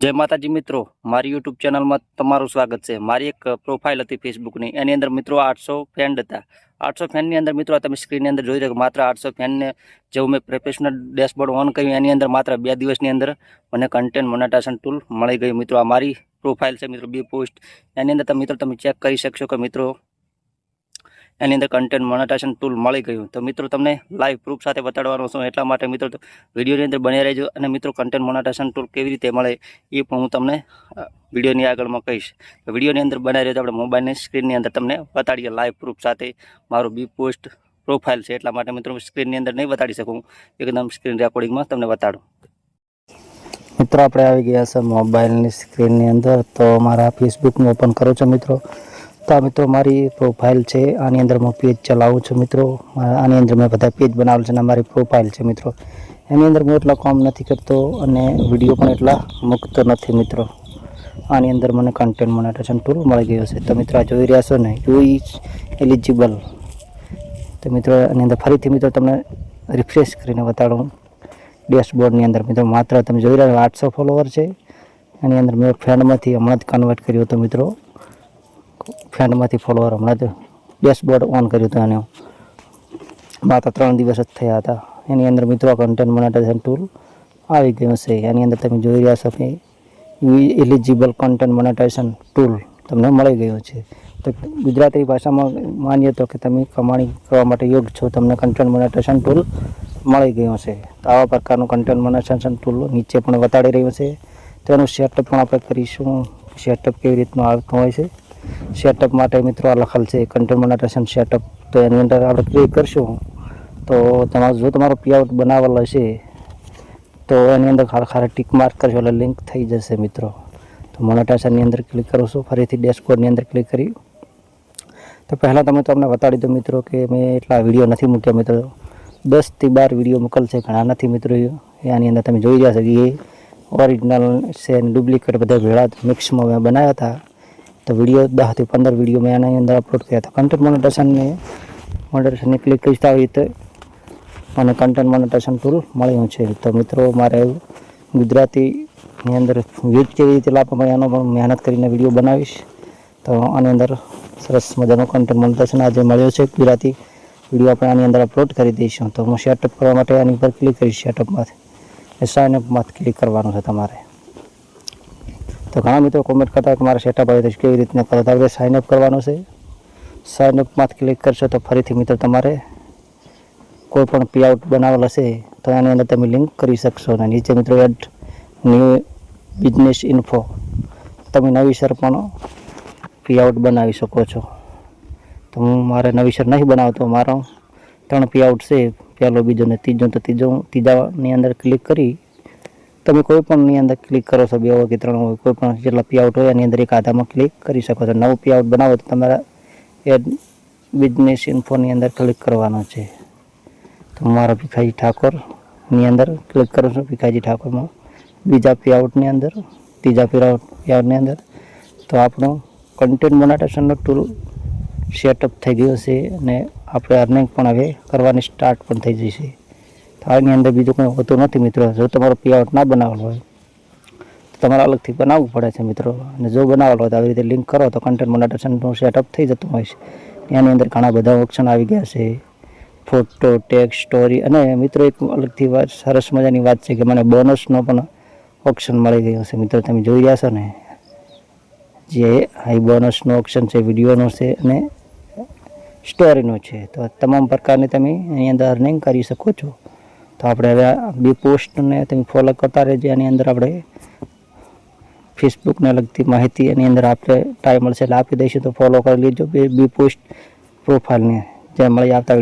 जय माताजी मित्रों, मारी यूट्यूब चैनल में तमारू स्वागत है। मारी एक प्रोफाइल थी फेसबुक नी, एनी अंदर मित्रों 800 फ्रेंड था। 800 फ्रेंड नी अंदर मित्रों तमे स्क्रीन अंदर जोई रहो मात्र 800 फ्रेंड ने जो मैं प्रोफेशनल डैशबोर्ड ऑन कर्युं एनी अंदर मात्र 2 दिवस नी अंदर मने कंटेंट मोनेटाइजेशन टूल मळी गयुं। मित्रों आ मारी प्रोफाइल है मित्रों, बी पोस्ट एनी अंदर मित्रों तमे चेक करी शकशो कि मित्रों एनी अंदर कंटेंट मोनेटाइजेशन टूल मळी गयुं। तो मित्रों तमने लाइव प्रूफ साथे बताडवानो छुं, एटला माटे मित्रों विडियोनी अंदर बने रहेजो अने मित्रों कंटेंट मोनेटाइजेशन टूल केवी रीते मळे ए पण हुं तमने विडियोनी आगळमां कहीश। तो विडियोनी अंदर बनाई रहेजो, आपणे मोबाइलनी स्क्रीननी अंदर तमने बताडीए लाइव प्रूफ साथे मारो बी पोस्ट प्रोफाइल छे। एटला माटे मित्रों स्क्रीननी अंदर नहीं बताड़ी सकूं, एकदम स्क्रीन रेकॉर्डिंगमां तमने बताडुं। मित्रों आपणे आवी गया छे मोबाइलनी स्क्रीननी अंदर। तो मारा फेसबुक ओपन करो छो मित्रों। तो मित्रों मारी प्रोफाइल है, आनी अंदर मैं पेज चलावुं छुं मित्रों। आनी अंदर मैं बधा पेज बनावेल छे, मारी प्रोफाइल है मित्रों। एनी अंदर मैं एटला काम नहीं करतो अने विडियो पण एटला मुकतो नहीं मित्रों। आनी अंदर मने कंटेंट मोनेटाइजेशन टूल मळी गयो छे। तो मित्रों आ जोई रह्या छो ने, यू इज एलिजिबल। तो मित्रों आनी अंदर फरीथी मित्रों तमने रिफ्रेश करीने बताडुं डैशबोर्डनी अंदर। मित्रों मात्र तमे जोई रह्या 800 फॉलोवर है। एनी अंदर मैं फ्रेंडमांथी हमणां ज कन्वर्ट कर्यो तो मित्रों, फ्रेंड में फॉलोअर हमने डैशबोर्ड ऑन कर्युं हतुं एने मात्र 3 दिवस ज थया हता। एनी अंदर मित्रों कंटेंट मोनेटाइजेशन टूल आवी गयुं छे। एनी अंदर तमे जोई रह्या छो के एलिजिबल कंटेंट मोनेटाइजेशन टूल तमने मळी गयुं छे। तो गुजराती भाषा में मानीए तो कि तमे कमाणी करवा माटे योग्य छो, तमने कंटेंट मोनेटाइजेशन टूल मळी गयुं छे। तो आवा प्रकारनुं कंटेंट मोनेटाइजेशन टूल नीचे पण बताड़ी रह्युं छे। तो एनुं सेटअप पण आपणे करीशुं। सेटअप केवी रीतनुं आवतुं होय छे। सेटअप माटे मित्रों आ लखेल है कंटेंट मोनेटाइजेशन सेटअप। तो एनी अंदर आपणे क्लिक करशुं तो तमारो जो तमारो पेआउट बनावेल हशे तो एनी अंदर खाली टिक मार्क करशो એટલે लिंक थई जशे मित्रों। तो मोनेटाइजेशन ની અંદર क्लिक करो छो, फरीथी डैशबोर्ड ની અંદર क्लिक करी। तो पहला तमे तो अमने बताड़ी दो मित्रों कि मैं एटला विडियो नहीं मूक्या मित्रों, 10 થી 12 विडियो मूकेल छे, घणा नहीं मित्रों। एनी अंदर तमे जोई रह्या छो कि ये ओरिजिनल से डुप्लिकेट बधा भेळा मिक्स में मैं बनाया था। तो विडियो 10 થી 15 विडियो मैं आने अंदर अपलोड किया था। कंटेंट मोनेटाइजेशन ने क्लिक करीश तो आ रीते मैंने कंटेंट मोनेटाइजेशन टूल मळ्युं छे। तो मित्रों मारे गुजराती ની અંદર व्यूज केवी रीते लाववा एनो पण मेहनत करीने विडियो बनावीश। तो आनी अंदर सरस मजानो कंटेंट मोनेटाइजेशन आज मळ्यो छे। गुजराती विडियो आपणे आनी अंदर अपलोड करी दईशुं। तो हूँ सेटअप करवा माटे आनी पर क्लिक करीश। सेटअप में साइन अप में क्लिक करवानुं छे तमारे। तो घणा मित्रों कॉमेंट करता कि मारे सेटअप आवे तो केवी रीतना करो। तो आपणे साइन अप करवानुं छे। साइन अप में क्लिक करशो तो फरीथी मित्रों तमारे कोई पण पेआउट बनावेल हशे तो एनी अंदर तमे लिंक करी शकशो। अने नीचे मित्रों एड न्यू बिजनेस इन्फो तमे नवीसर पण पेआउट बनावी शको छो। तो हूँ मारे नवीसर नहीं बनावतो, मारो 3 पेआउट छे, पहलो बीजो ने तीजो। तो तीजानी अंदर क्लिक करी तमे कोईपण अंदर क्लिक करो छो, 2 कि 3 हो कोईपण जेटला पेआउट होय एनी अंदर एक आधा में क्लिक करी शको छो। नवो पेआउट बनावो तो तमारे एड बिजनेस इन्फोनी अंदर क्लिक करवानो छे। तो मारा भिखाजी ठाकोर नी अंदर क्लिक करो छो। भिखाजी ठाकोर में बीजा पेआउटनी अंदर तीजा पेआउटनी अंदर तो आपणो कंटेंट मोनेटाइजेशन टूल सेटअप थई गयो छे अने आपणे अर्निंग पण हवे करवानी स्टार्ट पण थई जशे। तो आनी अंदर बीजुं कोई होतुं नथी मित्रों। जो तमारो पेआउट ना बनावेल होय तो तमारे अलगथी बनाववुं पड़े छे मित्रों। अने जो बनावेल होय तो આવી રીતે लिंक करो तो कंटेंट मोनेटाइजेशन सेटअप थई जतुं होय छे। एनी अंदर घणा बधा ऑप्शन आवी गया छे, फोटो, टेक्स्ट, स्टोरी। अने मित्रों एक अलगथी वात सरस मजानी वात छे कि मने बोनसनो पण ऑप्शन मळी गयो छे। मित्रों तमे जोई रह्या छो ने जे हाई बोनसनो ऑप्शन छे, विडियोनो छे अने स्टोरीनो छे। तो तमाम प्रकारनी तमे एनी अंदर अर्निंग करी शको छो। तो आपणे हवे बी पोस्ट ने तमे फॉलो करता रहेजो। एनी अंदर आपणे फेसबुक ने लगती माहिती एनी अंदर आपणे टाइम मळशे એટલે આપી દઈશું। तो फॉलो कर लीजो बी पोस्ट प्रोफाइल ने जे मळी आवता।